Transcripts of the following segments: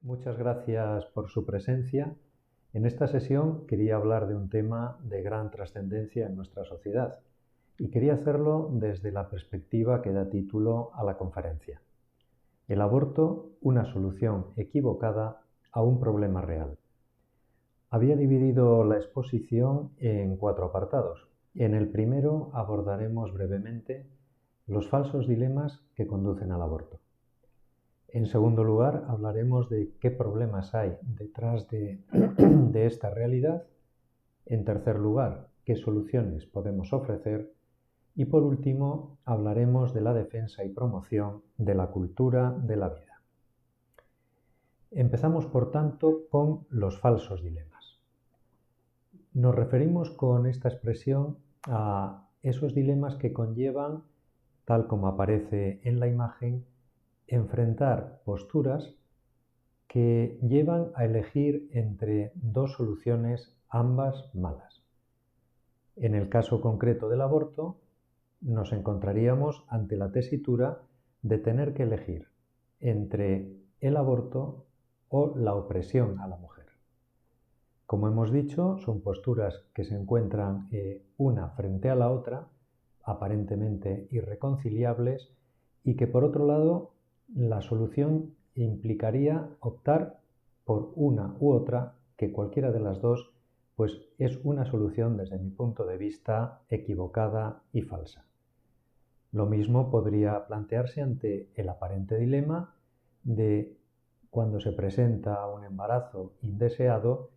Muchas gracias por su presencia. En esta sesión quería hablar de un tema de gran trascendencia en nuestra sociedad y quería hacerlo desde la perspectiva que da título a la conferencia. El aborto, una solución equivocada a un problema real. Había dividido la exposición en 4 apartados. En el primero abordaremos brevemente los falsos dilemas que conducen al aborto. En segundo lugar, hablaremos de qué problemas hay detrás de esta realidad. En tercer lugar, qué soluciones podemos ofrecer. Y por último, hablaremos de la defensa y promoción de la cultura de la vida. Empezamos, por tanto, con los falsos dilemas. Nos referimos con esta expresión a esos dilemas que conllevan, tal como aparece en la imagen, enfrentar posturas que llevan a elegir entre 2 soluciones, ambas malas. En el caso concreto del aborto, nos encontraríamos ante la tesitura de tener que elegir entre el aborto o la opresión a la mujer. Como hemos dicho, son posturas que se encuentran una frente a la otra, aparentemente irreconciliables, y que por otro lado la solución implicaría optar por una u otra, que cualquiera de las dos pues es una solución desde mi punto de vista equivocada y falsa. Lo mismo podría plantearse ante el aparente dilema de cuando se presenta un embarazo indeseado,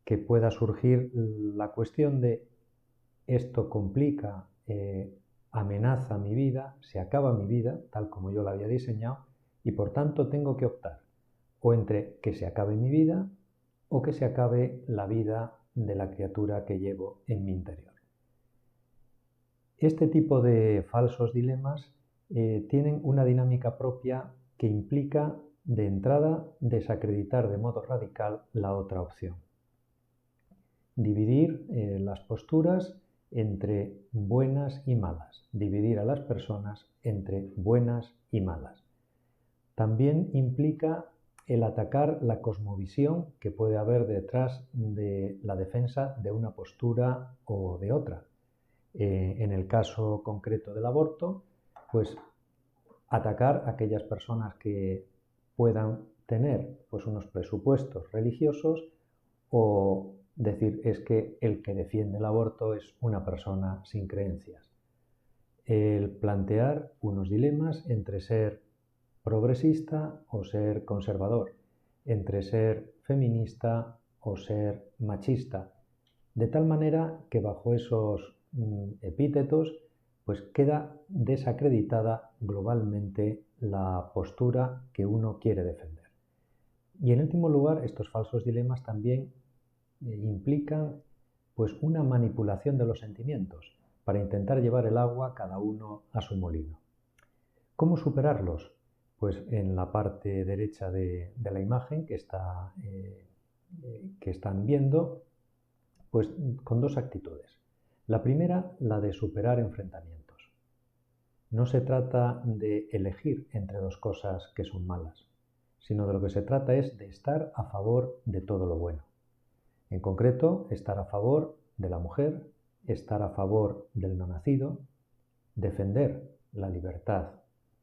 que pueda surgir la cuestión de esto complica, amenaza mi vida, se acaba mi vida tal como yo la había diseñado y por tanto tengo que optar o entre que se acabe mi vida o que se acabe la vida de la criatura que llevo en mi interior. Este tipo de falsos dilemas tienen una dinámica propia que implica de entrada desacreditar de modo radical la otra opción. Dividir las posturas entre buenas y malas, dividir a las personas entre buenas y malas. También implica el atacar la cosmovisión que puede haber detrás de la defensa de una postura o de otra. En el caso concreto del aborto, pues atacar a aquellas personas que puedan tener pues unos presupuestos religiosos o decir es que el que defiende el aborto es una persona sin creencias. El plantear unos dilemas entre ser progresista o ser conservador, entre ser feminista o ser machista, de tal manera que bajo esos epítetos pues queda desacreditada globalmente la postura que uno quiere defender. Y en último lugar, estos falsos dilemas también implican pues una manipulación de los sentimientos para intentar llevar el agua cada uno a su molino. ¿Cómo superarlos? Pues en la parte derecha de la imagen que están viendo, pues con 2 actitudes. La primera, la de superar enfrentamientos. No se trata de elegir entre 2 cosas que son malas, sino de lo que se trata es de estar a favor de todo lo bueno. En concreto, estar a favor de la mujer, estar a favor del no nacido, defender la libertad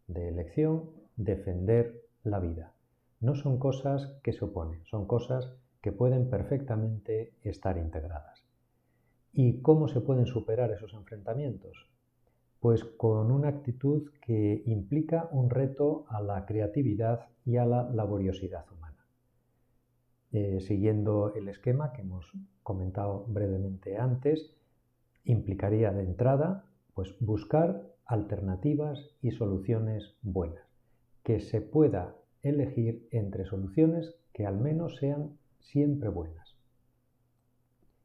de elección, defender la vida. No son cosas que se oponen, son cosas que pueden perfectamente estar integradas. ¿Y cómo se pueden superar esos enfrentamientos? Pues con una actitud que implica un reto a la creatividad y a la laboriosidad humana. Siguiendo el esquema que hemos comentado brevemente antes, implicaría de entrada pues buscar alternativas y soluciones buenas, que se pueda elegir entre soluciones que al menos sean siempre buenas.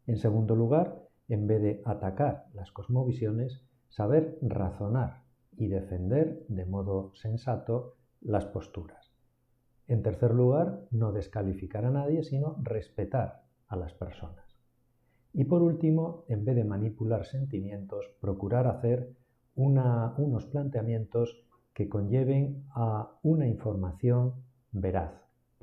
En segundo lugar, en vez de atacar las cosmovisiones, saber razonar y defender de modo sensato las posturas. En tercer lugar, no descalificar a nadie, sino respetar a las personas. Y por último, en vez de manipular sentimientos, procurar hacer unos planteamientos que conlleven a una información veraz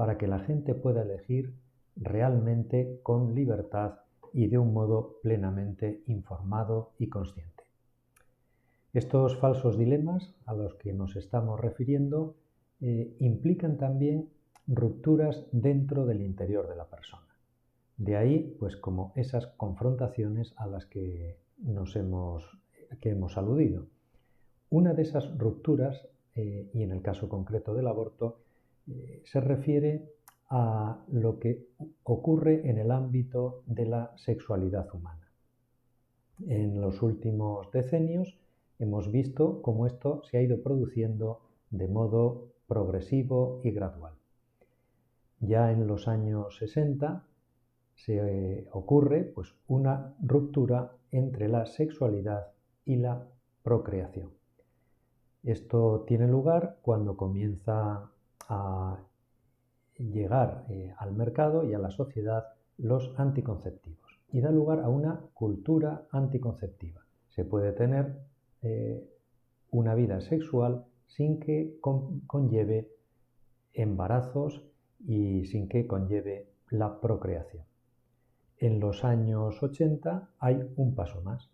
para que la gente pueda elegir realmente con libertad y de un modo plenamente informado y consciente. Estos falsos dilemas a los que nos estamos refiriendo implican también rupturas dentro del interior de la persona. De ahí, pues como esas confrontaciones a las que hemos aludido. Una de esas rupturas, y en el caso concreto del aborto, se refiere a lo que ocurre en el ámbito de la sexualidad humana. En los últimos decenios hemos visto cómo esto se ha ido produciendo de modo progresivo y gradual. Ya en los años 60 se ocurre pues, una ruptura entre la sexualidad y la procreación. Esto tiene lugar cuando comienza a llegar al mercado y a la sociedad los anticonceptivos y da lugar a una cultura anticonceptiva. Se puede tener una vida sexual sin que conlleve embarazos y sin que conlleve la procreación. En los años 80 hay un paso más.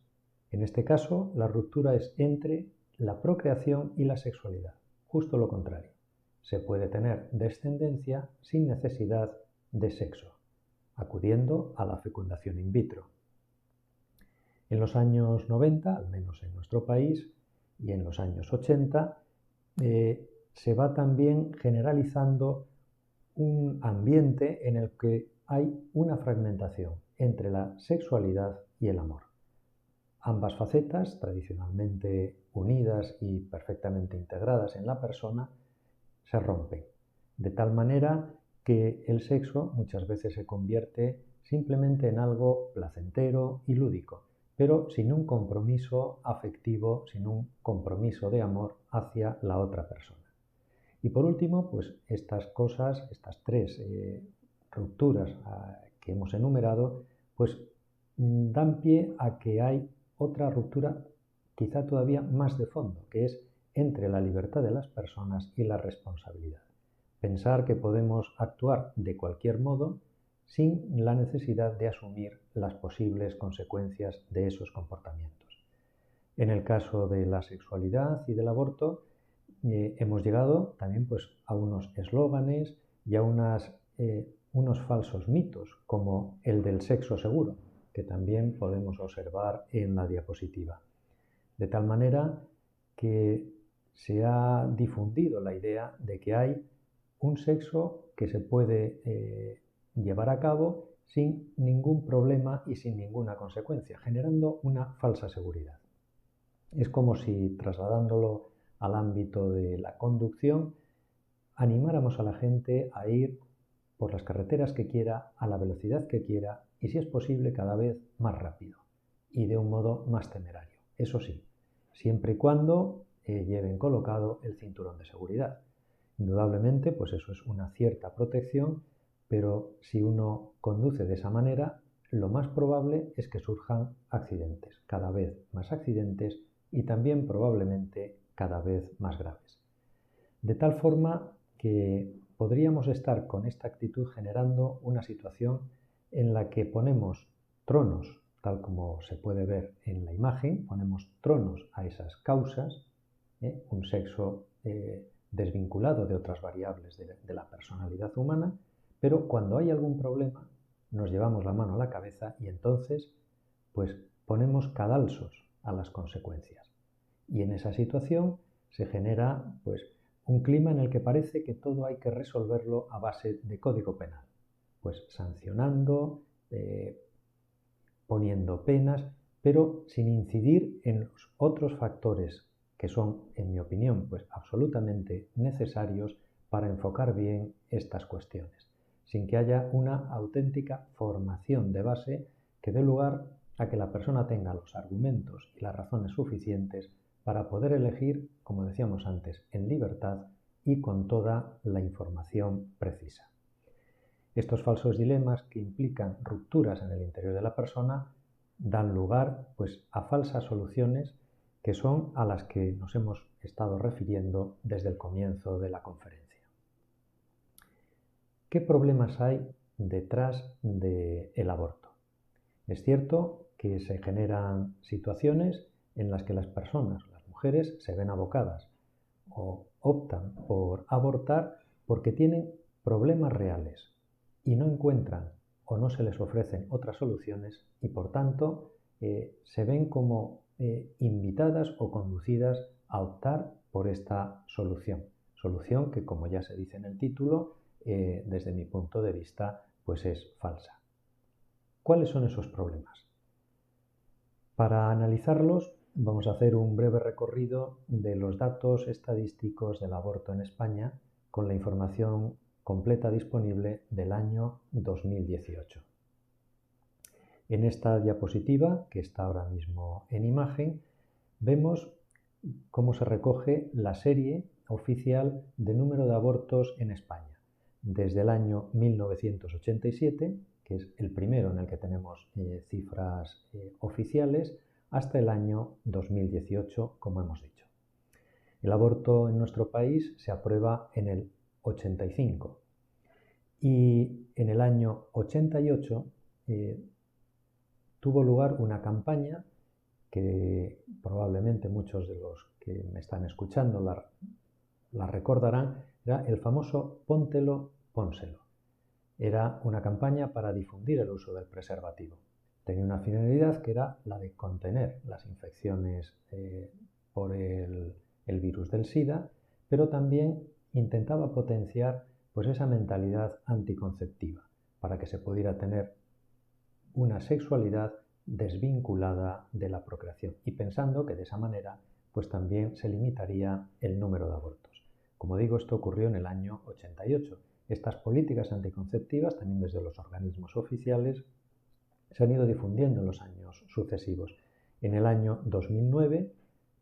En este caso, la ruptura es entre la procreación y la sexualidad. Justo lo contrario. Se puede tener descendencia sin necesidad de sexo, acudiendo a la fecundación in vitro. En los años 90, al menos en nuestro país, y en los años 80, se va también generalizando un ambiente en el que hay una fragmentación entre la sexualidad y el amor. Ambas facetas, tradicionalmente unidas y perfectamente integradas en la persona, se rompen, de tal manera que el sexo muchas veces se convierte simplemente en algo placentero y lúdico, pero sin un compromiso afectivo, sin un compromiso de amor hacia la otra persona. Y por último, pues estas tres rupturas que hemos enumerado, pues dan pie a que hay otra ruptura quizá todavía más de fondo, que es entre la libertad de las personas y la responsabilidad. Pensar que podemos actuar de cualquier modo sin la necesidad de asumir las posibles consecuencias de esos comportamientos. En el caso de la sexualidad y del aborto, hemos llegado también pues, a unos eslóganes y a unos falsos mitos, como el del sexo seguro, que también podemos observar en la diapositiva. De tal manera que se ha difundido la idea de que hay un sexo que se puede llevar a cabo sin ningún problema y sin ninguna consecuencia, generando una falsa seguridad. Es como si, trasladándolo al ámbito de la conducción, animáramos a la gente a ir por las carreteras que quiera, a la velocidad que quiera y, si es posible, cada vez más rápido y de un modo más temerario. Eso sí, siempre y cuando lleven colocado el cinturón de seguridad. Indudablemente, pues eso es una cierta protección, pero si uno conduce de esa manera, lo más probable es que surjan accidentes, cada vez más accidentes y también probablemente cada vez más graves. De tal forma que podríamos estar con esta actitud generando una situación en la que ponemos tronos, tal como se puede ver en la imagen, ponemos tronos a esas causas, un sexo desvinculado de otras variables de la personalidad humana, pero cuando hay algún problema nos llevamos la mano a la cabeza y entonces pues ponemos cadalsos a las consecuencias. Y en esa situación se genera pues un clima en el que parece que todo hay que resolverlo a base de código penal, pues sancionando, poniendo penas, pero sin incidir en los otros factores que son, en mi opinión, pues absolutamente necesarios para enfocar bien estas cuestiones, sin que haya una auténtica formación de base que dé lugar a que la persona tenga los argumentos y las razones suficientes para poder elegir, como decíamos antes, en libertad y con toda la información precisa. Estos falsos dilemas que implican rupturas en el interior de la persona dan lugar pues, a falsas soluciones que son a las que nos hemos estado refiriendo desde el comienzo de la conferencia. ¿Qué problemas hay detrás del aborto? Es cierto que se generan situaciones en las que las personas, las mujeres, se ven abocadas o optan por abortar porque tienen problemas reales y no encuentran o no se les ofrecen otras soluciones y por tanto se ven como invitadas o conducidas a optar por esta solución. Solución que, como ya se dice en el título, desde mi punto de vista, pues es falsa. ¿Cuáles son esos problemas? Para analizarlos, vamos a hacer un breve recorrido de los datos estadísticos del aborto en España con la información completa disponible del año 2018. En esta diapositiva, que está ahora mismo en imagen, vemos cómo se recoge la serie oficial de número de abortos en España, desde el año 1987, que es el primero en el que tenemos cifras oficiales, hasta el año 2018, como hemos dicho. El aborto en nuestro país se aprueba en el 85 y en el año 88 tuvo lugar una campaña que probablemente muchos de los que me están escuchando la recordarán, era el famoso Póntelo, Pónselo. Era una campaña para difundir el uso del preservativo. Tenía una finalidad que era la de contener las infecciones por el virus del SIDA, pero también intentaba potenciar pues esa mentalidad anticonceptiva para que se pudiera tener una sexualidad desvinculada de la procreación y pensando que de esa manera pues también se limitaría el número de abortos. Como digo, esto ocurrió en el año 88. Estas políticas anticonceptivas, también desde los organismos oficiales, se han ido difundiendo en los años sucesivos. En el año 2009,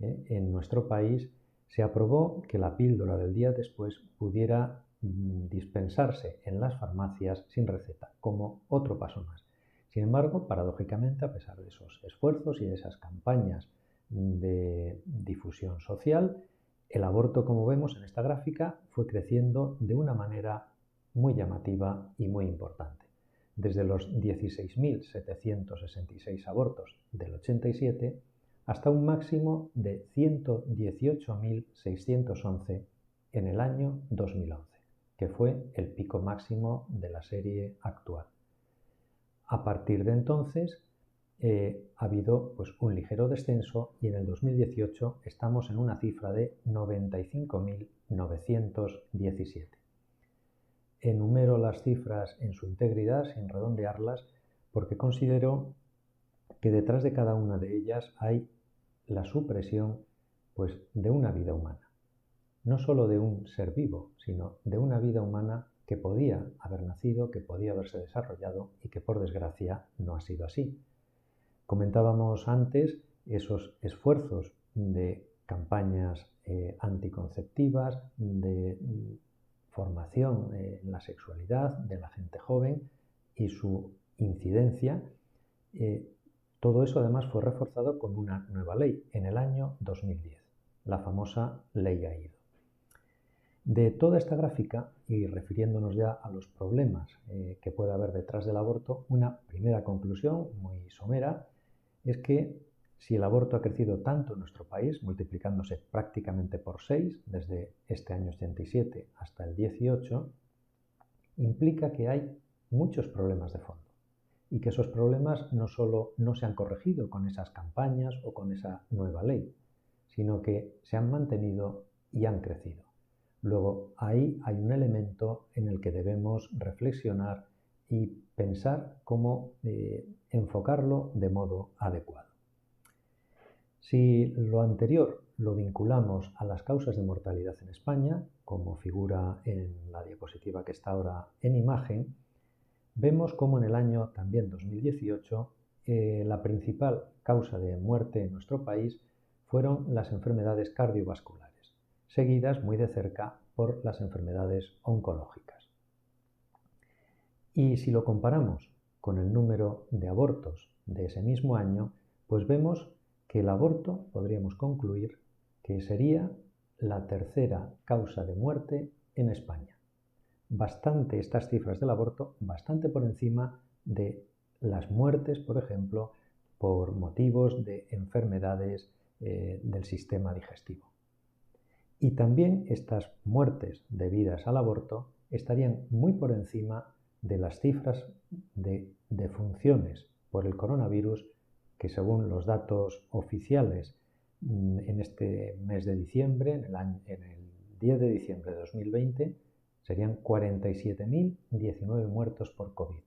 en nuestro país, se aprobó que la píldora del día después pudiera dispensarse en las farmacias sin receta, como otro paso más. Sin embargo, paradójicamente, a pesar de esos esfuerzos y de esas campañas de difusión social, el aborto, como vemos en esta gráfica, fue creciendo de una manera muy llamativa y muy importante. Desde los 16.766 abortos del 87 hasta un máximo de 118.611 en el año 2011, que fue el pico máximo de la serie actual. A partir de entonces ha habido pues, un ligero descenso y en el 2018 estamos en una cifra de 95.917. Enumero las cifras en su integridad sin redondearlas porque considero que detrás de cada una de ellas hay la supresión pues, de una vida humana. No solo de un ser vivo, sino de una vida humana que podía haber nacido, que podía haberse desarrollado y que por desgracia no ha sido así. Comentábamos antes esos esfuerzos de campañas anticonceptivas, de formación en la sexualidad de la gente joven y su incidencia. Todo eso además fue reforzado con una nueva ley en el año 2010, la famosa Ley Aído. De toda esta gráfica, y refiriéndonos ya a los problemas que puede haber detrás del aborto, una primera conclusión muy somera es que si el aborto ha crecido tanto en nuestro país, multiplicándose prácticamente por 6 desde este año 87 hasta el 18, implica que hay muchos problemas de fondo y que esos problemas no solo no se han corregido con esas campañas o con esa nueva ley, sino que se han mantenido y han crecido. Luego, ahí hay un elemento en el que debemos reflexionar y pensar cómo enfocarlo de modo adecuado. Si lo anterior lo vinculamos a las causas de mortalidad en España, como figura en la diapositiva que está ahora en imagen, vemos cómo en el año también 2018 la principal causa de muerte en nuestro país fueron las enfermedades cardiovasculares, seguidas muy de cerca por las enfermedades oncológicas. Y si lo comparamos con el número de abortos de ese mismo año, pues vemos que el aborto, podríamos concluir, que sería la tercera causa de muerte en España. bastante estas cifras del aborto, bastante por encima de las muertes, por ejemplo, por motivos de enfermedades del sistema digestivo. Y también estas muertes debidas al aborto estarían muy por encima de las cifras de defunciones por el coronavirus que, según los datos oficiales en este mes de diciembre, en el 10 de diciembre de 2020, serían 47.019 muertos por COVID.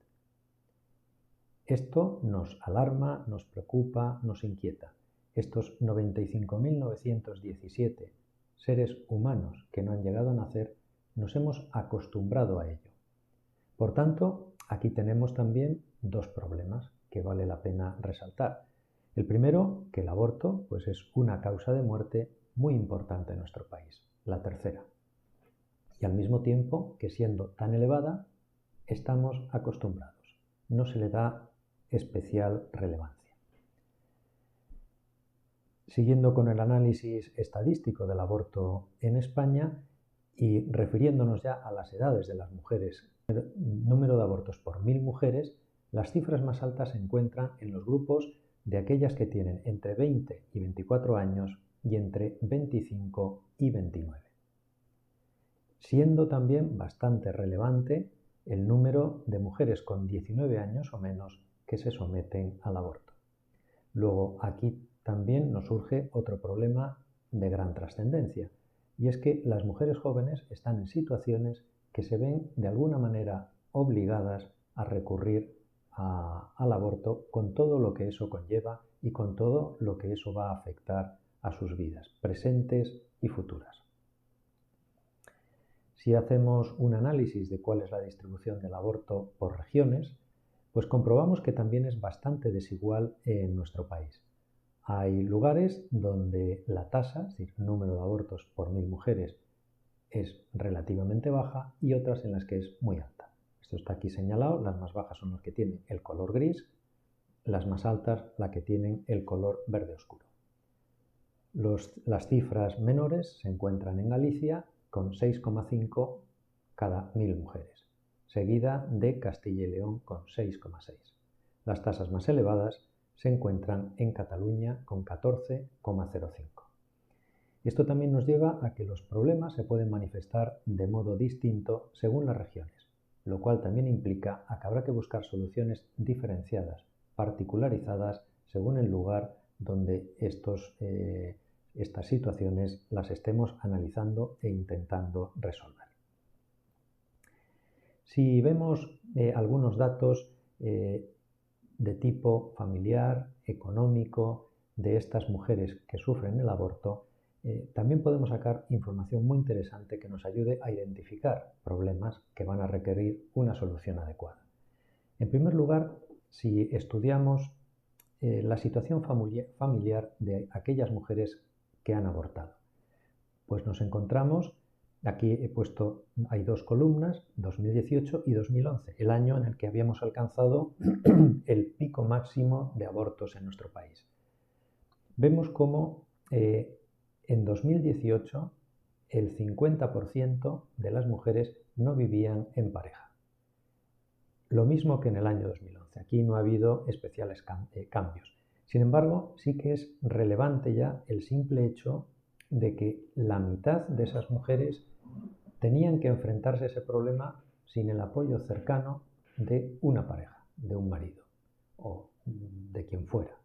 Esto nos alarma, nos preocupa, nos inquieta. Estos 95.917 seres humanos que no han llegado a nacer, nos hemos acostumbrado a ello. Por tanto, aquí tenemos también dos problemas que vale la pena resaltar. El primero, que el aborto pues es una causa de muerte muy importante en nuestro país. La tercera. Y al mismo tiempo que siendo tan elevada, estamos acostumbrados. No se le da especial relevancia. Siguiendo con el análisis estadístico del aborto en España y refiriéndonos ya a las edades de las mujeres, el número de abortos por 1000 mujeres, las cifras más altas se encuentran en los grupos de aquellas que tienen entre 20 y 24 años y entre 25 y 29. Siendo también bastante relevante el número de mujeres con 19 años o menos que se someten al aborto. Luego, aquí también nos surge otro problema de gran trascendencia, y es que las mujeres jóvenes están en situaciones que se ven de alguna manera obligadas a recurrir al aborto con todo lo que eso conlleva y con todo lo que eso va a afectar a sus vidas, presentes y futuras. Si hacemos un análisis de cuál es la distribución del aborto por regiones, pues comprobamos que también es bastante desigual en nuestro país. Hay lugares donde la tasa, es decir, el número de abortos por 1000 mujeres, es relativamente baja y otras en las que es muy alta. Esto está aquí señalado, las más bajas son las que tienen el color gris, las más altas las que tienen el color verde oscuro. Las cifras menores se encuentran en Galicia con 6,5 cada 1000 mujeres, seguida de Castilla y León con 6,6. Las tasas más elevadas se encuentran en Cataluña con 14,05. Esto también nos lleva a que los problemas se pueden manifestar de modo distinto según las regiones, lo cual también implica que habrá que buscar soluciones diferenciadas, particularizadas según el lugar donde estas situaciones las estemos analizando e intentando resolver. Si vemos algunos datos de tipo familiar, económico, de estas mujeres que sufren el aborto, también podemos sacar información muy interesante que nos ayude a identificar problemas que van a requerir una solución adecuada. En primer lugar, si estudiamos la situación familiar de aquellas mujeres que han abortado, pues nos encontramos, aquí he puesto, hay dos columnas, 2018 y 2011, el año en el que habíamos alcanzado el pico máximo de abortos en nuestro país. Vemos cómo en 2018 el 50% de las mujeres no vivían en pareja. Lo mismo que en el año 2011. Aquí no ha habido especiales cambios. Sin embargo, sí que es relevante ya el simple hecho de que la mitad de esas mujeres tenían que enfrentarse a ese problema sin el apoyo cercano de una pareja, de un marido o de quien fuera.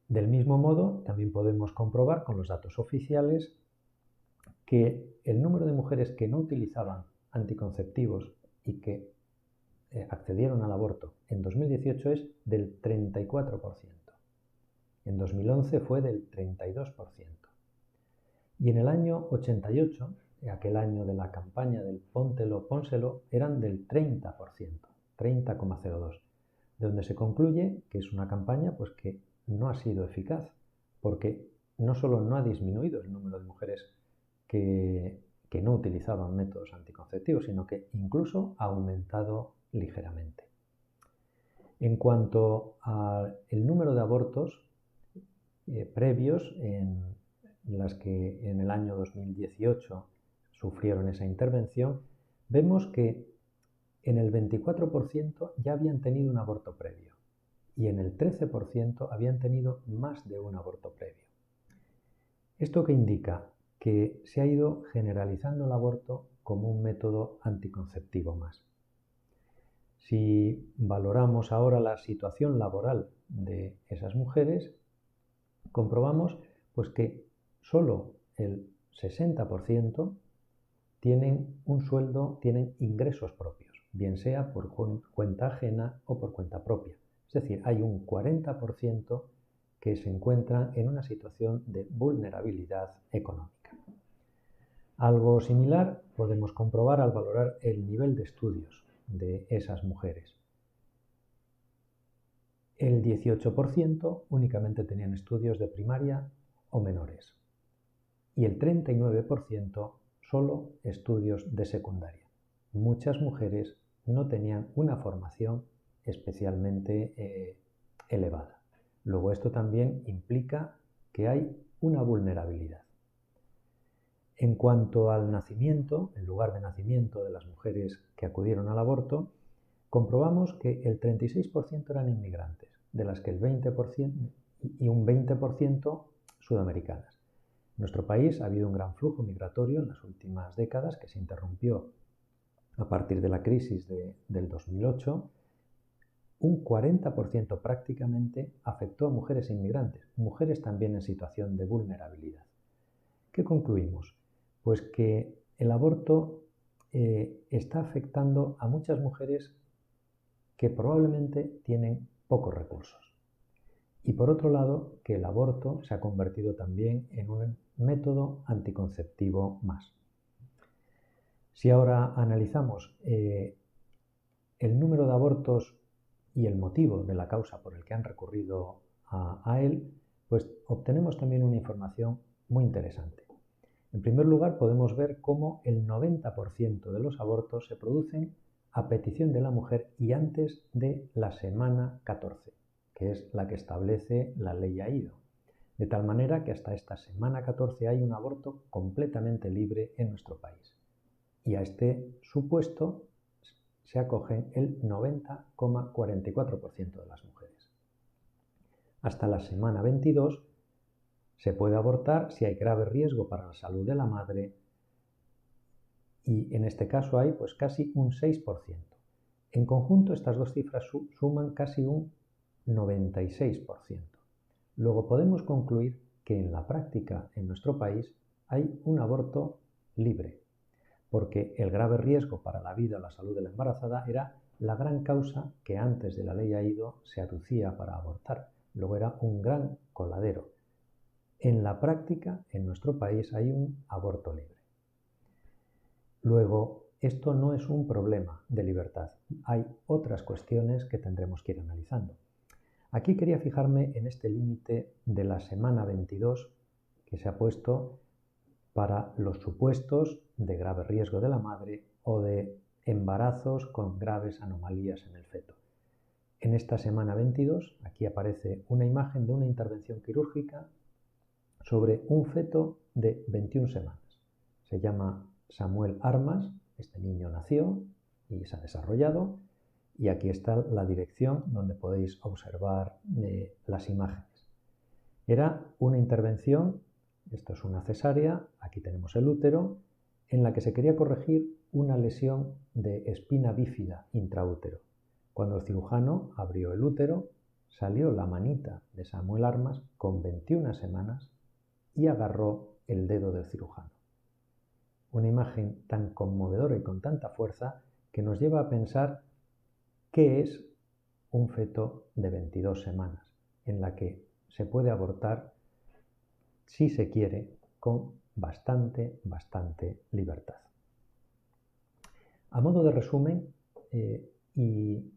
Del mismo modo, también podemos comprobar con los datos oficiales que el número de mujeres que no utilizaban anticonceptivos y que accedieron al aborto en 2018 es del 34%. En 2011 fue del 32%. Y en el año 88, aquel año de la campaña del Póntelo, Pónselo, eran del 30%, 30,02%, de donde se concluye que es una campaña pues, que no ha sido eficaz, porque no solo no ha disminuido el número de mujeres que no utilizaban métodos anticonceptivos, sino que incluso ha aumentado ligeramente. En cuanto al número de abortos previos en las que en el año 2018 sufrieron esa intervención, vemos que en el 24% ya habían tenido un aborto previo y en el 13% habían tenido más de un aborto previo. ¿Esto qué indica? Que se ha ido generalizando el aborto como un método anticonceptivo más. Si valoramos ahora la situación laboral de esas mujeres, comprobamos pues que solo el 60% tienen un sueldo, tienen ingresos propios, bien sea por cuenta ajena o por cuenta propia. Es decir, hay un 40% que se encuentran en una situación de vulnerabilidad económica. Algo similar podemos comprobar al valorar el nivel de estudios de esas mujeres. El 18% únicamente tenían estudios de primaria o menores y el 39% solo estudios de secundaria. Muchas mujeres no tenían una formación especialmente elevada. Luego esto también implica que hay una vulnerabilidad. En cuanto al nacimiento, el lugar de nacimiento de las mujeres que acudieron al aborto, comprobamos que el 36% eran inmigrantes, de las que el 20% y un 20% sudamericanas. En nuestro país ha habido un gran flujo migratorio en las últimas décadas que se interrumpió a partir de la crisis del 2008. Un 40% prácticamente afectó a mujeres inmigrantes, mujeres también en situación de vulnerabilidad. ¿Qué concluimos? Pues que el aborto está afectando a muchas mujeres que probablemente tienen pocos recursos. Y por otro lado, que el aborto se ha convertido también en un método anticonceptivo más. Si ahora analizamos el número de abortos y el motivo de la causa por el que han recurrido a él, pues obtenemos también una información muy interesante. En primer lugar, podemos ver cómo el 90% de los abortos se producen a petición de la mujer y antes de la semana 14, que es la que establece la ley AIDO. De tal manera que hasta esta semana 14 hay un aborto completamente libre en nuestro país. Y a este supuesto se acogen el 90,44% de las mujeres. Hasta la semana 22 se puede abortar si hay grave riesgo para la salud de la madre y en este caso hay pues casi un 6%. En conjunto estas dos cifras suman casi un 96%. Luego podemos concluir que en la práctica en nuestro país hay un aborto libre, porque el grave riesgo para la vida o la salud de la embarazada era la gran causa que antes de la ley AIDO se aducía para abortar. Luego era un gran coladero. En la práctica, en nuestro país, hay un aborto libre. Luego, esto no es un problema de libertad. Hay otras cuestiones que tendremos que ir analizando. Aquí quería fijarme en este límite de la semana 22 que se ha puesto para los supuestos de grave riesgo de la madre o de embarazos con graves anomalías en el feto. En esta semana 22, aquí aparece una imagen de una intervención quirúrgica sobre un feto de 21 semanas. Se llama Samuel Armas, este niño nació y se ha desarrollado, y aquí está la dirección donde podéis observar las imágenes. Era una intervención, esto es una cesárea, aquí tenemos el útero, en la que se quería corregir una lesión de espina bífida intraútero. Cuando el cirujano abrió el útero, salió la manita de Samuel Armas con 21 semanas y agarró el dedo del cirujano. Una imagen tan conmovedora y con tanta fuerza que nos lleva a pensar qué es un feto de 22 semanas, en la que se puede abortar, si se quiere, con bastante libertad. A modo de resumen, y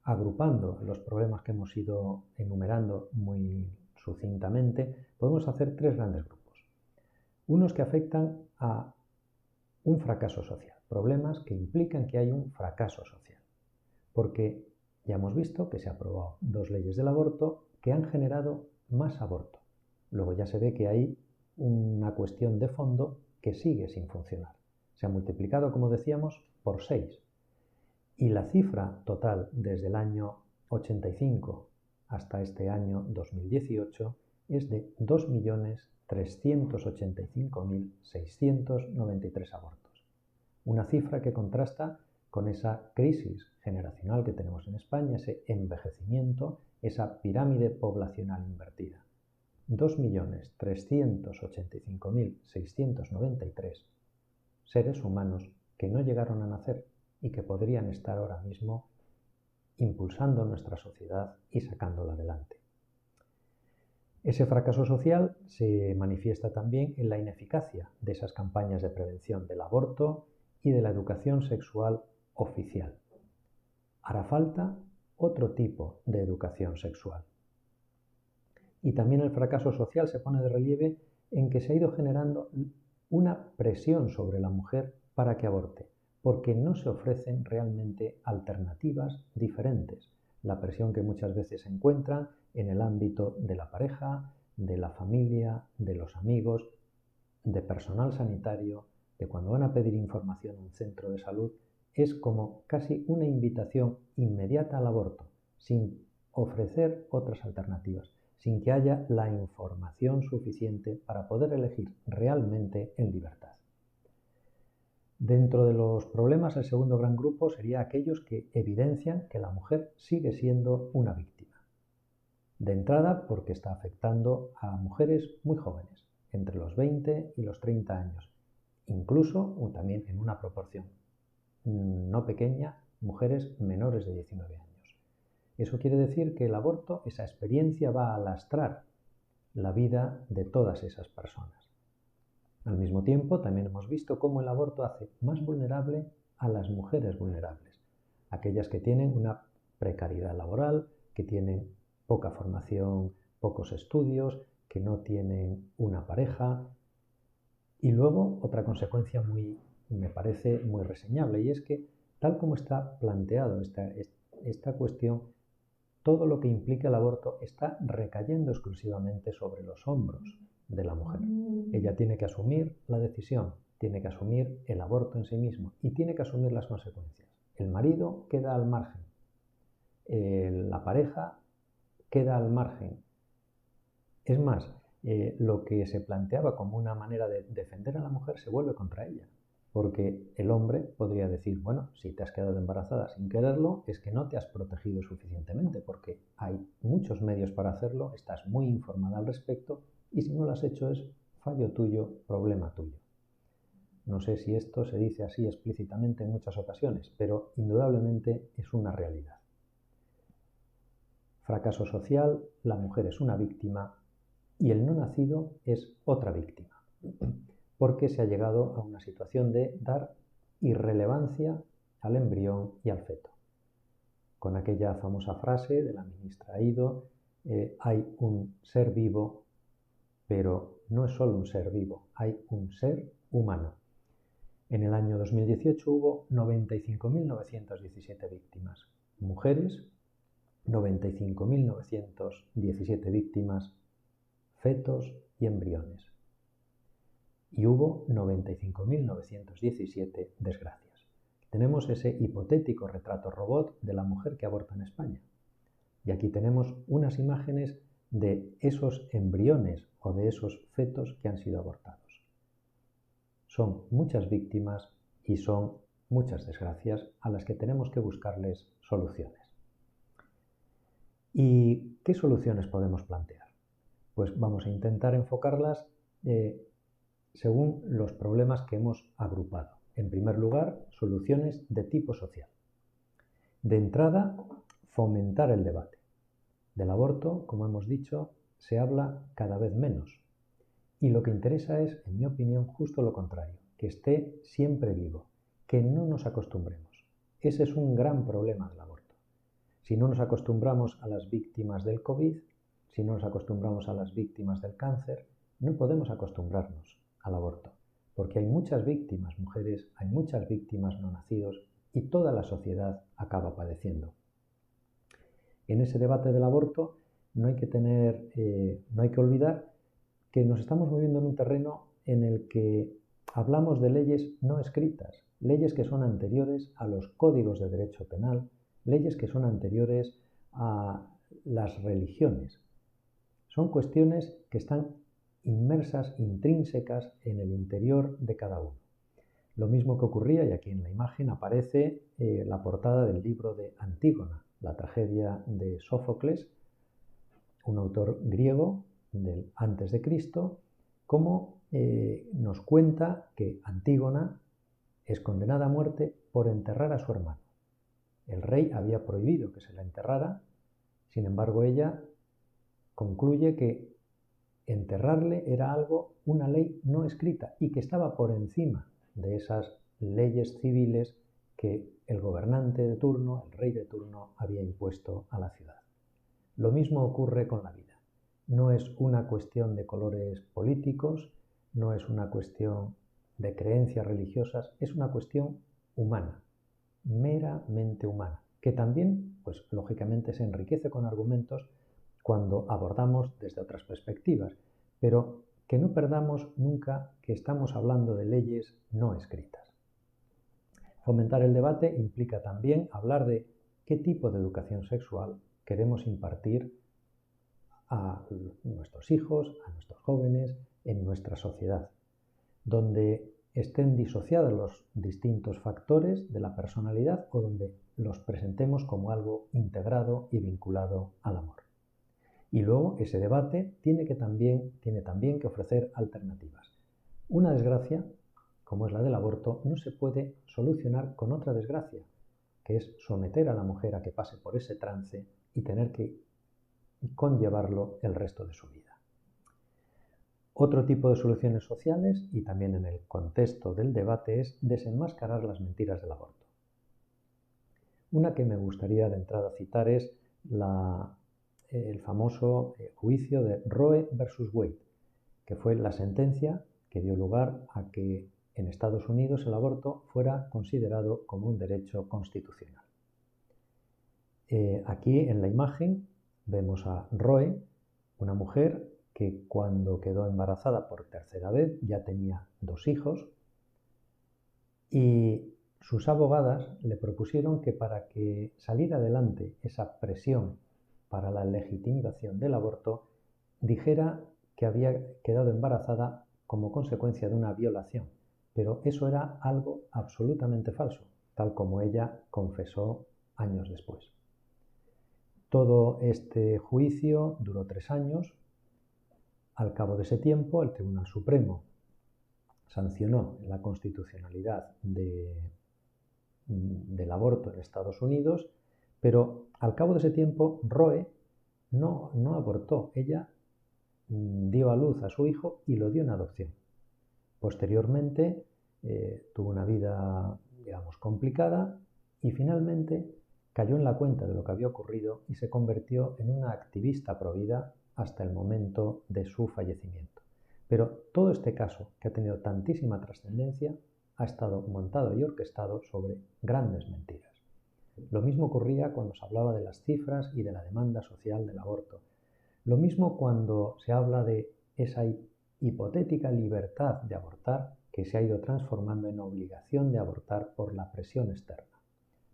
agrupando los problemas que hemos ido enumerando muy sucintamente, podemos hacer tres grandes grupos. Unos que afectan a un fracaso social, problemas que implican que hay un fracaso social, porque ya hemos visto que se han aprobado dos leyes del aborto que han generado más aborto. Luego ya se ve que hay una cuestión de fondo que sigue sin funcionar. Se ha multiplicado, como decíamos, por 6. Y la cifra total desde el año 85 hasta este año 2018 es de 2.385.693 abortos. Una cifra que contrasta con esa crisis generacional que tenemos en España, ese envejecimiento, esa pirámide poblacional invertida. 2.385.693 seres humanos que no llegaron a nacer y que podrían estar ahora mismo impulsando nuestra sociedad y sacándola adelante. Ese fracaso social se manifiesta también en la ineficacia de esas campañas de prevención del aborto y de la educación sexual oficial. Hará falta otro tipo de educación sexual. Y también el fracaso social se pone de relieve en que se ha ido generando una presión sobre la mujer para que aborte, porque no se ofrecen realmente alternativas diferentes. La presión que muchas veces se encuentra en el ámbito de la pareja, de la familia, de los amigos, de personal sanitario, de cuando van a pedir información en un centro de salud, es como casi una invitación inmediata al aborto, sin ofrecer otras alternativas, sin que haya la información suficiente para poder elegir realmente en libertad. Dentro de los problemas, el segundo gran grupo sería aquellos que evidencian que la mujer sigue siendo una víctima. De entrada, porque está afectando a mujeres muy jóvenes, entre los 20 y los 30 años, incluso también en una proporción no pequeña, mujeres menores de 19 años. Eso quiere decir que el aborto, esa experiencia, va a lastrar la vida de todas esas personas. Al mismo tiempo, también hemos visto cómo el aborto hace más vulnerable a las mujeres vulnerables, aquellas que tienen una precariedad laboral, que tienen poca formación, pocos estudios, que no tienen una pareja. Y luego, otra consecuencia me parece muy reseñable, y es que, tal como está planteado esta cuestión, todo lo que implica el aborto está recayendo exclusivamente sobre los hombros de la mujer. Ella tiene que asumir la decisión, tiene que asumir el aborto en sí mismo y tiene que asumir las consecuencias. El marido queda al margen, la pareja queda al margen. Es más, lo que se planteaba como una manera de defender a la mujer se vuelve contra ella. Porque el hombre podría decir, bueno, si te has quedado embarazada sin quererlo, es que no te has protegido suficientemente, porque hay muchos medios para hacerlo, estás muy informada al respecto, y si no lo has hecho es fallo tuyo, problema tuyo. No sé si esto se dice así explícitamente en muchas ocasiones, pero indudablemente es una realidad. Fracaso social, la mujer es una víctima y el no nacido es otra víctima, porque se ha llegado a una situación de dar irrelevancia al embrión y al feto. Con aquella famosa frase de la ministra Ido, hay un ser vivo, pero no es solo un ser vivo, hay un ser humano. En el año 2018 hubo 95.917 víctimas, mujeres, 95.917 víctimas, fetos y embriones. Y hubo 95.917 desgracias. Tenemos ese hipotético retrato robot de la mujer que aborta en España. Y aquí tenemos unas imágenes de esos embriones o de esos fetos que han sido abortados. Son muchas víctimas y son muchas desgracias a las que tenemos que buscarles soluciones. ¿Y qué soluciones podemos plantear? Pues vamos a intentar enfocarlas según los problemas que hemos agrupado. En primer lugar, soluciones de tipo social. De entrada, fomentar el debate. Del aborto, como hemos dicho, se habla cada vez menos. Y lo que interesa es, en mi opinión, justo lo contrario, que esté siempre vivo, que no nos acostumbremos. Ese es un gran problema del aborto. Si no nos acostumbramos a las víctimas del COVID, si no nos acostumbramos a las víctimas del cáncer, no podemos acostumbrarnos al aborto, porque hay muchas víctimas mujeres, hay muchas víctimas no nacidos y toda la sociedad acaba padeciendo. En ese debate del aborto no hay que olvidar que nos estamos moviendo en un terreno en el que Hablamos de leyes no escritas, leyes que son anteriores a los códigos de derecho penal, leyes que son anteriores a las religiones. Son cuestiones que están inmersas, intrínsecas en el interior de cada uno. Lo mismo que ocurría, y aquí en la imagen aparece la portada del libro de Antígona, la tragedia de Sófocles, un autor griego del antes de Cristo, como nos cuenta que Antígona es condenada a muerte por enterrar a su hermano. El rey había prohibido que se la enterrara, sin embargo ella concluye que enterrarle era una ley no escrita y que estaba por encima de esas leyes civiles que el gobernante de turno, el rey de turno, había impuesto a la ciudad. Lo mismo ocurre con la vida. No es una cuestión de colores políticos, no es una cuestión de creencias religiosas, es una cuestión humana, meramente humana, que también, pues lógicamente, se enriquece con argumentos cuando abordamos desde otras perspectivas, pero que no perdamos nunca que estamos hablando de leyes no escritas. Fomentar el debate implica también hablar de qué tipo de educación sexual queremos impartir a nuestros hijos, a nuestros jóvenes, en nuestra sociedad, donde estén disociados los distintos factores de la personalidad o donde los presentemos como algo integrado y vinculado al amor. Y luego ese debate tiene también que ofrecer alternativas. Una desgracia, como es la del aborto, no se puede solucionar con otra desgracia, que es someter a la mujer a que pase por ese trance y tener que conllevarlo el resto de su vida. Otro tipo de soluciones sociales, y también en el contexto del debate, es desenmascarar las mentiras del aborto. Una que me gustaría de entrada citar es el famoso juicio de Roe versus Wade, que fue la sentencia que dio lugar a que en Estados Unidos el aborto fuera considerado como un derecho constitucional. Aquí en la imagen vemos a Roe, una mujer que cuando quedó embarazada por tercera vez ya tenía 2 hijos y sus abogadas le propusieron que para que saliera adelante esa presión para la legitimización del aborto, dijera que había quedado embarazada como consecuencia de una violación, pero eso era algo absolutamente falso, tal como ella confesó años después. Todo este juicio duró 3 años. Al cabo de ese tiempo, el Tribunal Supremo sancionó la constitucionalidad del aborto en Estados Unidos, pero al cabo de ese tiempo Roe no abortó, ella dio a luz a su hijo y lo dio en adopción. Posteriormente tuvo una vida, digamos, complicada y finalmente cayó en la cuenta de lo que había ocurrido y se convirtió en una activista provida hasta el momento de su fallecimiento. Pero todo este caso, que ha tenido tantísima trascendencia, ha estado montado y orquestado sobre grandes mentiras. Lo mismo ocurría cuando se hablaba de las cifras y de la demanda social del aborto. Lo mismo cuando se habla de esa hipotética libertad de abortar que se ha ido transformando en obligación de abortar por la presión externa.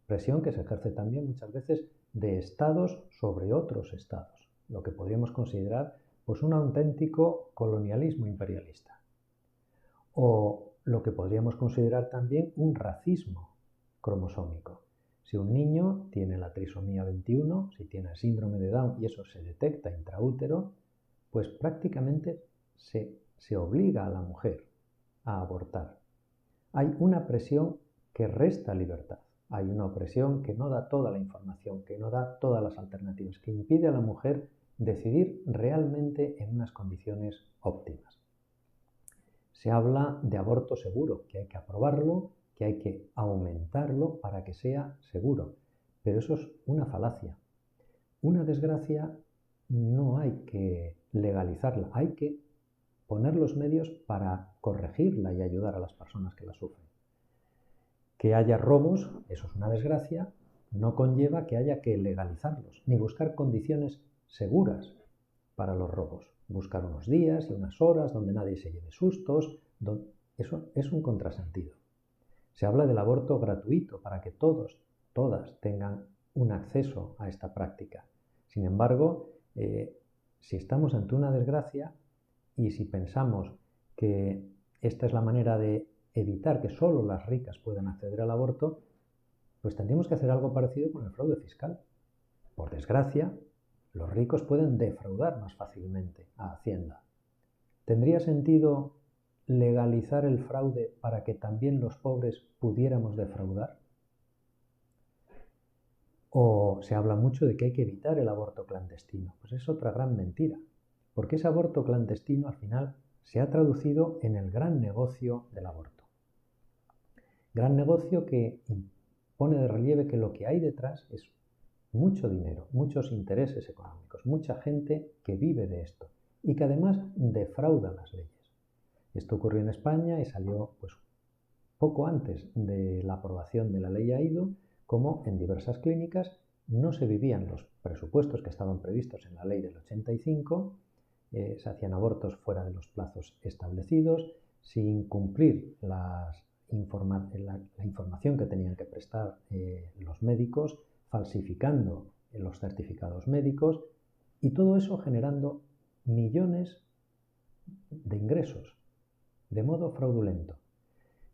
Presión que se ejerce también muchas veces de estados sobre otros estados, lo que podríamos considerar pues un auténtico colonialismo imperialista. O lo que podríamos considerar también un racismo cromosómico. Si un niño tiene la trisomía 21, si tiene el síndrome de Down y eso se detecta intraútero, pues prácticamente se obliga a la mujer a abortar. Hay una presión que resta libertad. Hay una opresión que no da toda la información, que no da todas las alternativas, que impide a la mujer decidir realmente en unas condiciones óptimas. Se habla de aborto seguro, que hay que aprobarlo, que hay que aumentarlo para que sea seguro. Pero eso es una falacia. Una desgracia no hay que legalizarla, hay que poner los medios para corregirla y ayudar a las personas que la sufren. Que haya robos, eso es una desgracia, no conlleva que haya que legalizarlos, ni buscar condiciones seguras para los robos. Buscar unos días y unas horas donde nadie se lleve sustos. Eso es un contrasentido. Se habla del aborto gratuito para que todos, todas tengan un acceso a esta práctica. Sin embargo, si estamos ante una desgracia y si pensamos que esta es la manera de evitar que solo las ricas puedan acceder al aborto, pues tendríamos que hacer algo parecido con el fraude fiscal. Por desgracia, los ricos pueden defraudar más fácilmente a Hacienda. ¿Tendría sentido legalizar el fraude para que también los pobres pudiéramos defraudar? O se habla mucho de que hay que evitar el aborto clandestino. Pues es otra gran mentira, porque ese aborto clandestino al final se ha traducido en el gran negocio del aborto. Gran negocio que pone de relieve que lo que hay detrás es mucho dinero, muchos intereses económicos, mucha gente que vive de esto y que además defrauda las leyes. Esto ocurrió en España y salió pues, poco antes de la aprobación de la ley AIDO, como en diversas clínicas no se vivían los presupuestos que estaban previstos en la ley del 85, se hacían abortos fuera de los plazos establecidos, sin cumplir la información que tenían que prestar los médicos, falsificando los certificados médicos y todo eso generando millones de ingresos de modo fraudulento.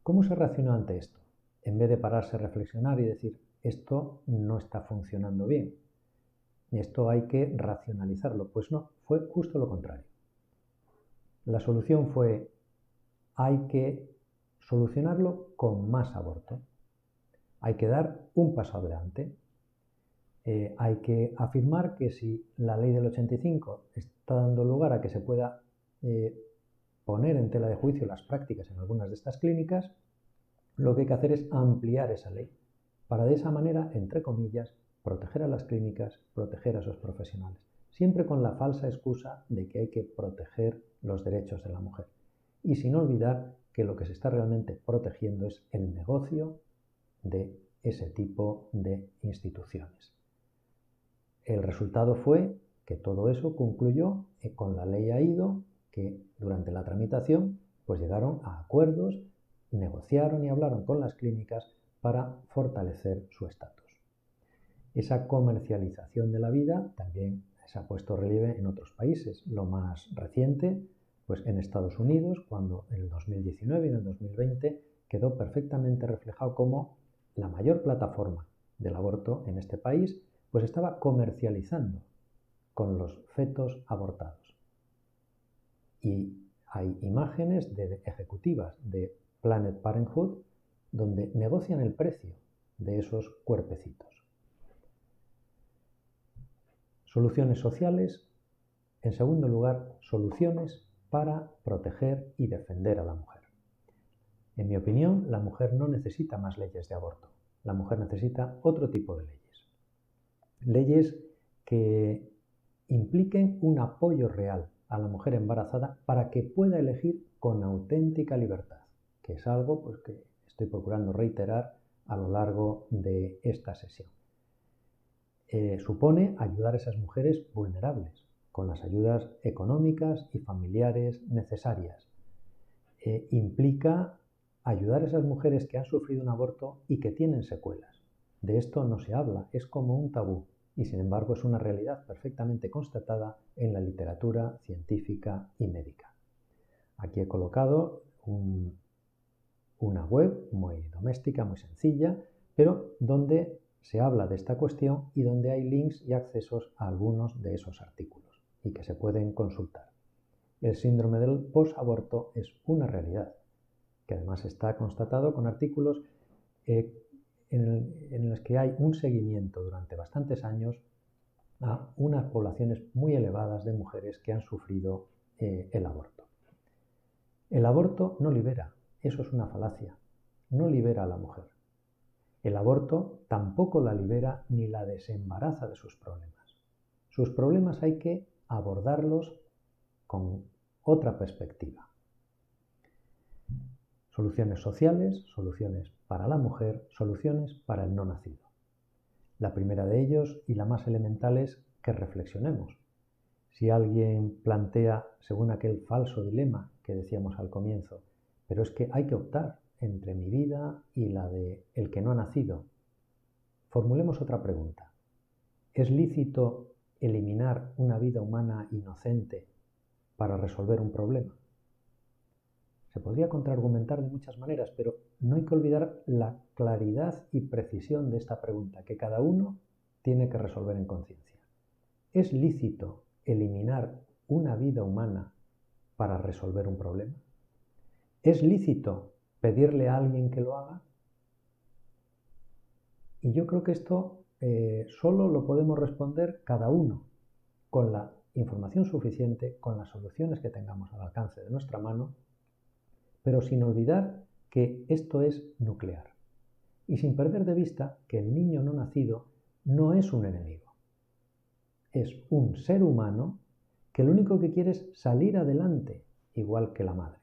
¿Cómo se reaccionó ante esto? En vez de pararse a reflexionar y decir, esto no está funcionando bien, esto hay que racionalizarlo. Pues no, fue justo lo contrario. La solución fue, hay que solucionarlo con más aborto. Hay que dar un paso adelante. Hay que afirmar que si la ley del 85 está dando lugar a que se pueda poner en tela de juicio las prácticas en algunas de estas clínicas, lo que hay que hacer es ampliar esa ley para de esa manera, entre comillas, proteger a las clínicas, proteger a sus profesionales, siempre con la falsa excusa de que hay que proteger los derechos de la mujer y sin olvidar que lo que se está realmente protegiendo es el negocio de ese tipo de instituciones. El resultado fue que todo eso concluyó con la ley AIDO, que durante la tramitación pues llegaron a acuerdos, negociaron y hablaron con las clínicas para fortalecer su estatus. Esa comercialización de la vida también se ha puesto relieve en otros países. Lo más reciente, pues en Estados Unidos, cuando en el 2019 y en el 2020 quedó perfectamente reflejado cómo la mayor plataforma del aborto en este país pues estaba comercializando con los fetos abortados. Y hay imágenes de ejecutivas de Planned Parenthood donde negocian el precio de esos cuerpecitos. Soluciones sociales. En segundo lugar, soluciones para proteger y defender a la mujer. En mi opinión, la mujer no necesita más leyes de aborto. La mujer necesita otro tipo de leyes. Leyes que impliquen un apoyo real a la mujer embarazada para que pueda elegir con auténtica libertad, que es algo pues, que estoy procurando reiterar a lo largo de esta sesión. Supone ayudar a esas mujeres vulnerables con las ayudas económicas y familiares necesarias. Implica ayudar a esas mujeres que han sufrido un aborto y que tienen secuelas. De esto no se habla, es como un tabú y sin embargo es una realidad perfectamente constatada en la literatura científica y médica. Aquí he colocado una web muy doméstica, muy sencilla, pero donde se habla de esta cuestión y donde hay links y accesos a algunos de esos artículos y que se pueden consultar. El síndrome del posaborto es una realidad que además está constatado con artículos en los que hay un seguimiento durante bastantes años a unas poblaciones muy elevadas de mujeres que han sufrido el aborto. El aborto no libera, eso es una falacia, no libera a la mujer. El aborto tampoco la libera ni la desembaraza de sus problemas. Sus problemas hay que abordarlos con otra perspectiva. Soluciones sociales, soluciones para la mujer, soluciones para el no nacido. La primera de ellos y la más elemental es que reflexionemos. Si alguien plantea, según aquel falso dilema que decíamos al comienzo, pero es que hay que optar entre mi vida y la de el que no ha nacido. Formulemos otra pregunta. ¿Es lícito eliminar una vida humana inocente para resolver un problema? Se podría contraargumentar de muchas maneras, pero no hay que olvidar la claridad y precisión de esta pregunta que cada uno tiene que resolver en conciencia. ¿Es lícito eliminar una vida humana para resolver un problema? ¿Es lícito pedirle a alguien que lo haga? Y yo creo que esto solo lo podemos responder cada uno con la información suficiente, con las soluciones que tengamos al alcance de nuestra mano, pero sin olvidar que esto es nuclear. Y sin perder de vista que el niño no nacido no es un enemigo. Es un ser humano que lo único que quiere es salir adelante, igual que la madre.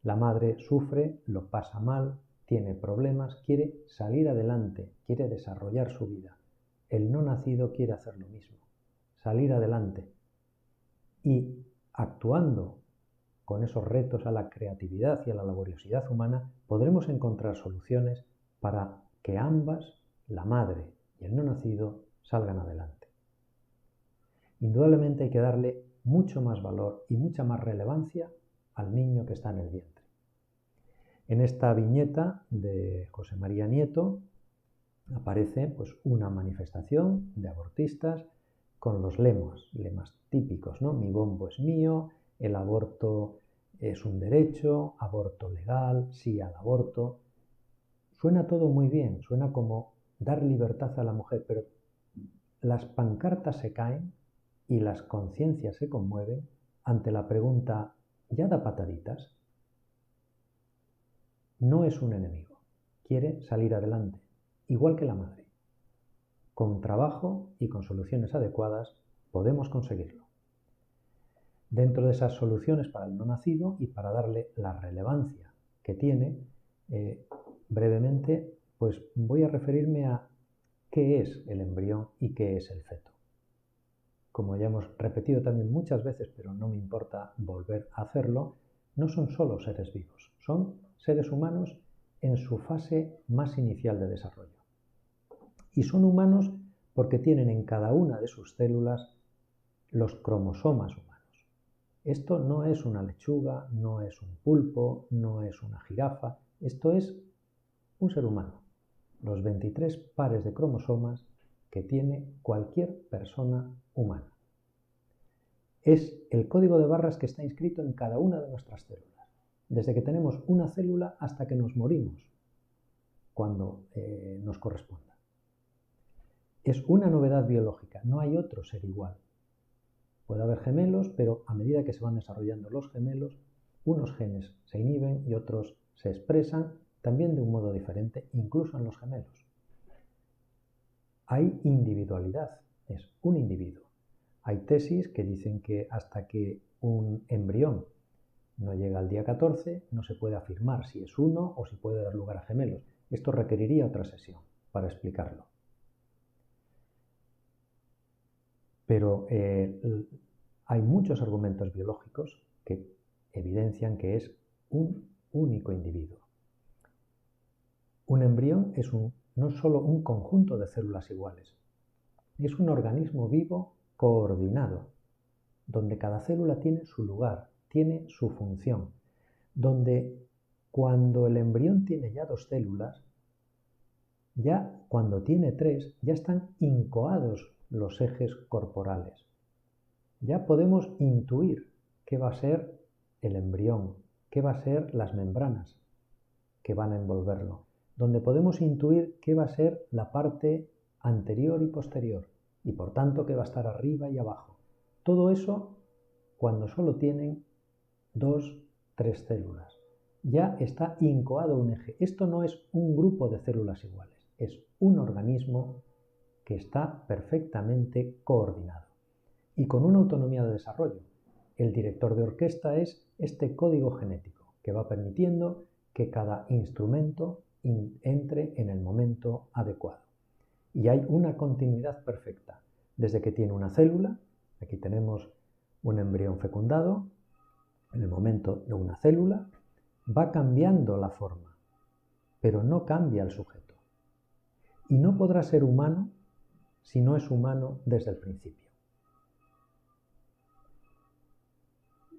La madre sufre, lo pasa mal, tiene problemas, quiere salir adelante, quiere desarrollar su vida. El no nacido quiere hacer lo mismo, salir adelante. Y actuando con esos retos a la creatividad y a la laboriosidad humana, podremos encontrar soluciones para que ambas, la madre y el no nacido, salgan adelante. Indudablemente hay que darle mucho más valor y mucha más relevancia al niño que está en el vientre. En esta viñeta de José María Nieto aparece pues, una manifestación de abortistas con los lemas típicos, ¿no? Mi bombo es mío, el aborto es un derecho, aborto legal, sí al aborto. Suena todo muy bien, suena como dar libertad a la mujer, pero las pancartas se caen y las conciencias se conmueven ante la pregunta, ¿ya da pataditas? No es un enemigo, quiere salir adelante, igual que la madre. Con trabajo y con soluciones adecuadas podemos conseguirlo. Dentro de esas soluciones para el no nacido y para darle la relevancia que tiene, brevemente, pues voy a referirme a qué es el embrión y qué es el feto. Como ya hemos repetido también muchas veces, pero no me importa volver a hacerlo, no son solo seres vivos, son seres humanos en su fase más inicial de desarrollo. Y son humanos porque tienen en cada una de sus células los cromosomas humanos. Esto no es una lechuga, no es un pulpo, no es una jirafa, esto es un ser humano. Los 23 pares de cromosomas que tiene cualquier persona humana. Es el código de barras que está inscrito en cada una de nuestras células, desde que tenemos una célula hasta que nos morimos, cuando nos corresponda. Es una novedad biológica, no hay otro ser igual. Puede haber gemelos, pero a medida que se van desarrollando los gemelos, unos genes se inhiben y otros se expresan también de un modo diferente, incluso en los gemelos. Hay individualidad, es un individuo. Hay tesis que dicen que hasta que un embrión no llega al día 14, no se puede afirmar si es uno o si puede dar lugar a gemelos. Esto requeriría otra sesión para explicarlo. Pero hay muchos argumentos biológicos que evidencian que es un único individuo. Un embrión es no solo un conjunto de células iguales, es un organismo vivo coordinado, donde cada célula tiene su lugar, tiene su función, donde cuando el embrión tiene ya 2 células, ya cuando tiene 3, ya están incoados los ejes corporales. Ya podemos intuir qué va a ser el embrión, qué va a ser las membranas que van a envolverlo, donde podemos intuir qué va a ser la parte anterior y posterior, y por tanto qué va a estar arriba y abajo. Todo eso cuando solo tienen 2, 3 células. Ya está incoado un eje. Esto no es un grupo de células iguales, es un organismo que está perfectamente coordinado y con una autonomía de desarrollo. El director de orquesta es este código genético que va permitiendo que cada instrumento entre en el momento adecuado. Y hay una continuidad perfecta. Desde que tiene una célula, aquí tenemos un embrión fecundado, en el momento de una célula, va cambiando la forma, pero no cambia el sujeto. Y no podrá ser humano si no es humano desde el principio.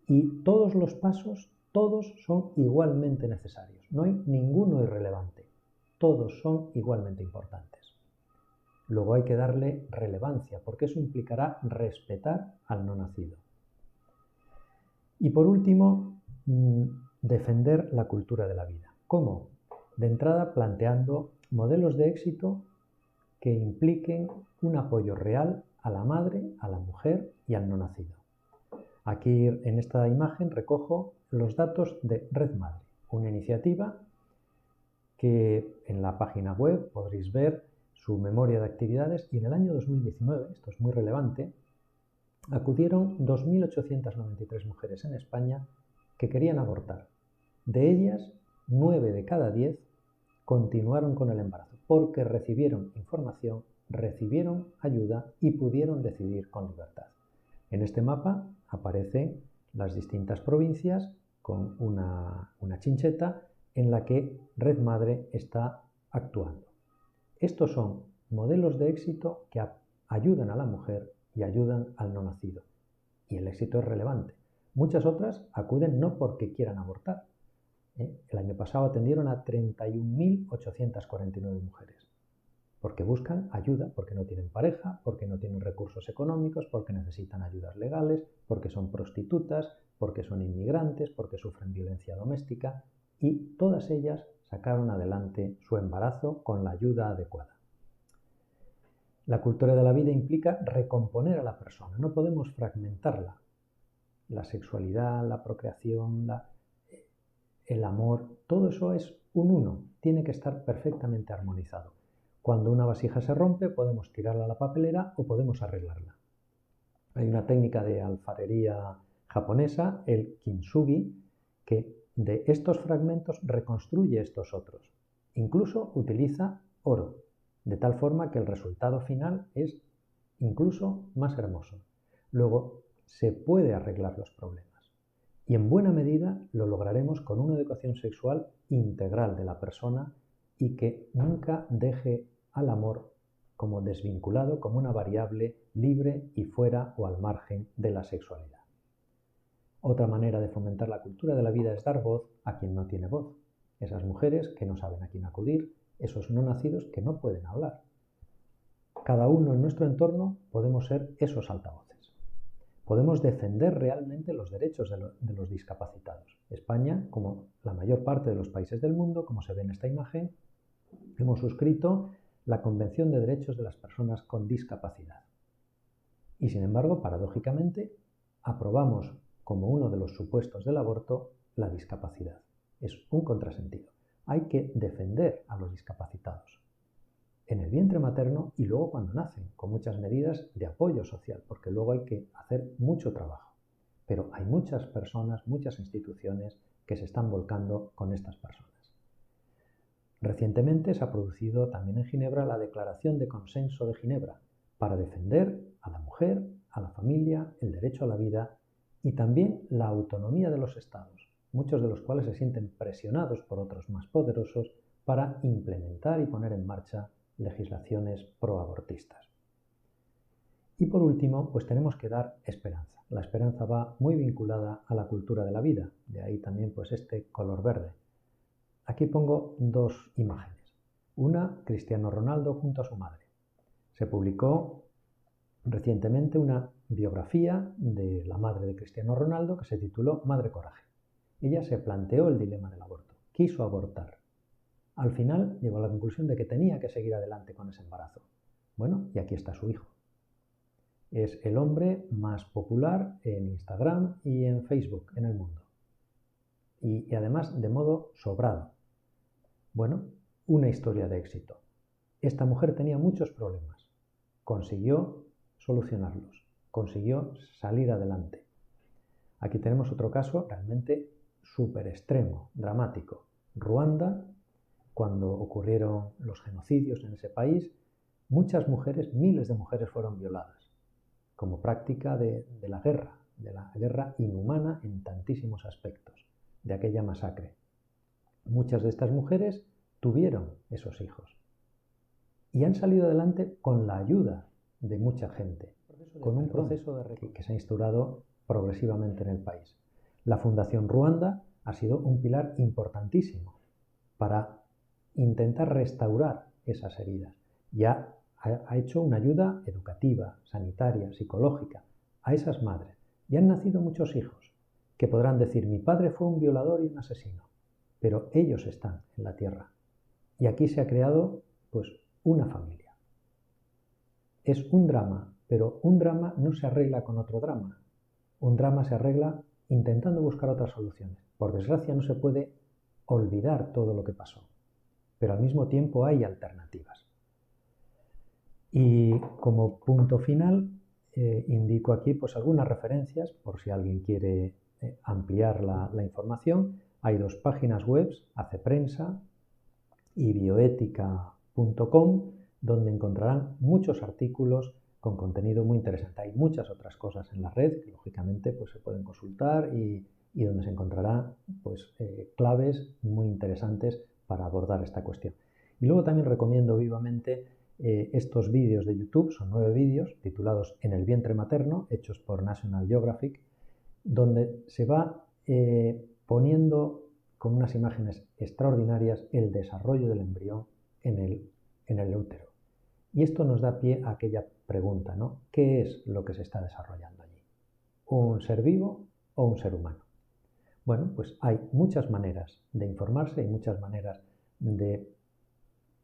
Y todos los pasos, todos son igualmente necesarios. No hay ninguno irrelevante. Todos son igualmente importantes. Luego hay que darle relevancia, porque eso implicará respetar al no nacido. Y por último, defender la cultura de la vida. ¿Cómo? De entrada, planteando modelos de éxito que impliquen un apoyo real a la madre, a la mujer y al no nacido. Aquí en esta imagen recojo los datos de Red Madre, una iniciativa que en la página web podréis ver su memoria de actividades, y en el año 2019, esto es muy relevante, acudieron 2.893 mujeres en España que querían abortar. De ellas, 9 de cada 10 continuaron con el embarazo porque recibieron información, recibieron ayuda y pudieron decidir con libertad. En este mapa aparecen las distintas provincias con una chincheta en la que Red Madre está actuando. Estos son modelos de éxito que ayudan a la mujer y ayudan al no nacido. Y el éxito es relevante. Muchas otras acuden no porque quieran abortar. El año pasado atendieron a 31.849 mujeres. Porque buscan ayuda, porque no tienen pareja, porque no tienen recursos económicos, porque necesitan ayudas legales, porque son prostitutas, porque son inmigrantes, porque sufren violencia doméstica, y todas ellas sacaron adelante su embarazo con la ayuda adecuada. La cultura de la vida implica recomponer a la persona, no podemos fragmentarla. La sexualidad, la procreación, el amor, todo eso es un uno, tiene que estar perfectamente armonizado. Cuando una vasija se rompe, podemos tirarla a la papelera o podemos arreglarla. Hay una técnica de alfarería japonesa, el kintsugi, que de estos fragmentos reconstruye estos otros. Incluso utiliza oro, de tal forma que el resultado final es incluso más hermoso. Luego, se puede arreglar los problemas. Y en buena medida lo lograremos con una educación sexual integral de la persona y que nunca deje al amor como desvinculado, como una variable libre y fuera o al margen de la sexualidad. Otra manera de fomentar la cultura de la vida es dar voz a quien no tiene voz. Esas mujeres que no saben a quién acudir, esos no nacidos que no pueden hablar. Cada uno en nuestro entorno podemos ser esos altavoces. Podemos defender realmente los derechos de los discapacitados. España, como la mayor parte de los países del mundo, como se ve en esta imagen, hemos suscrito la Convención de Derechos de las Personas con Discapacidad. Y sin embargo, paradójicamente, aprobamos como uno de los supuestos del aborto la discapacidad. Es un contrasentido. Hay que defender a los discapacitados en el vientre materno y luego cuando nacen, con muchas medidas de apoyo social, porque luego hay que hacer mucho trabajo. Pero hay muchas personas, muchas instituciones que se están volcando con estas personas. Recientemente se ha producido también en Ginebra la Declaración de Consenso de Ginebra para defender a la mujer, a la familia, el derecho a la vida y también la autonomía de los estados, muchos de los cuales se sienten presionados por otros más poderosos para implementar y poner en marcha legislaciones proabortistas. Y por último, pues tenemos que dar esperanza. La esperanza va muy vinculada a la cultura de la vida, de ahí también pues este color verde. Aquí pongo dos imágenes. Una, Cristiano Ronaldo junto a su madre. Se publicó recientemente una biografía de la madre de Cristiano Ronaldo que se tituló Madre Coraje. Ella se planteó el dilema del aborto, quiso abortar. Al final llegó a la conclusión de que tenía que seguir adelante con ese embarazo. Bueno, y aquí está su hijo. Es el hombre más popular en Instagram y en Facebook en el mundo. Y además de modo sobrado. Bueno, una historia de éxito. Esta mujer tenía muchos problemas. Consiguió solucionarlos. Consiguió salir adelante. Aquí tenemos otro caso realmente súper extremo, dramático. Ruanda, cuando ocurrieron los genocidios en ese país, muchas mujeres, miles de mujeres fueron violadas como práctica de la guerra inhumana en tantísimos aspectos, de aquella masacre. Muchas de estas mujeres tuvieron esos hijos y han salido adelante con la ayuda de mucha gente, con un proceso que se ha instaurado progresivamente en el país. La Fundación Ruanda ha sido un pilar importantísimo para intentar restaurar esas heridas. Ya ha hecho una ayuda educativa, sanitaria, psicológica a esas madres. Y han nacido muchos hijos que podrán decir: mi padre fue un violador y un asesino, pero ellos están en la tierra. Y aquí se ha creado, pues, una familia. Es un drama, pero un drama no se arregla con otro drama. Un drama se arregla intentando buscar otras soluciones. Por desgracia no se puede olvidar todo lo que pasó, pero al mismo tiempo hay alternativas. Y como punto final, indico aquí pues algunas referencias por si alguien quiere ampliar la información. Hay dos páginas web, Haceprensa y bioética.com, donde encontrarán muchos artículos con contenido muy interesante. Hay muchas otras cosas en la red que lógicamente pues se pueden consultar y donde se encontrará pues claves muy interesantes para abordar esta cuestión. Y luego también recomiendo vivamente estos vídeos de YouTube. Son 9 vídeos titulados En el vientre materno, hechos por National Geographic, donde se va poniendo con unas imágenes extraordinarias el desarrollo del embrión en el útero. Y esto nos da pie a aquella pregunta, ¿no? ¿Qué es lo que se está desarrollando allí? ¿Un ser vivo o un ser humano? Bueno, pues hay muchas maneras de informarse y muchas maneras de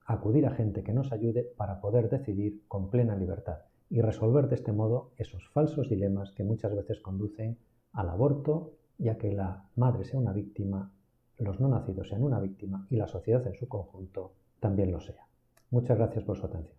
acudir a gente que nos ayude para poder decidir con plena libertad y resolver de este modo esos falsos dilemas que muchas veces conducen al aborto, ya que la madre sea una víctima, los no nacidos sean una víctima y la sociedad en su conjunto también lo sea. Muchas gracias por su atención.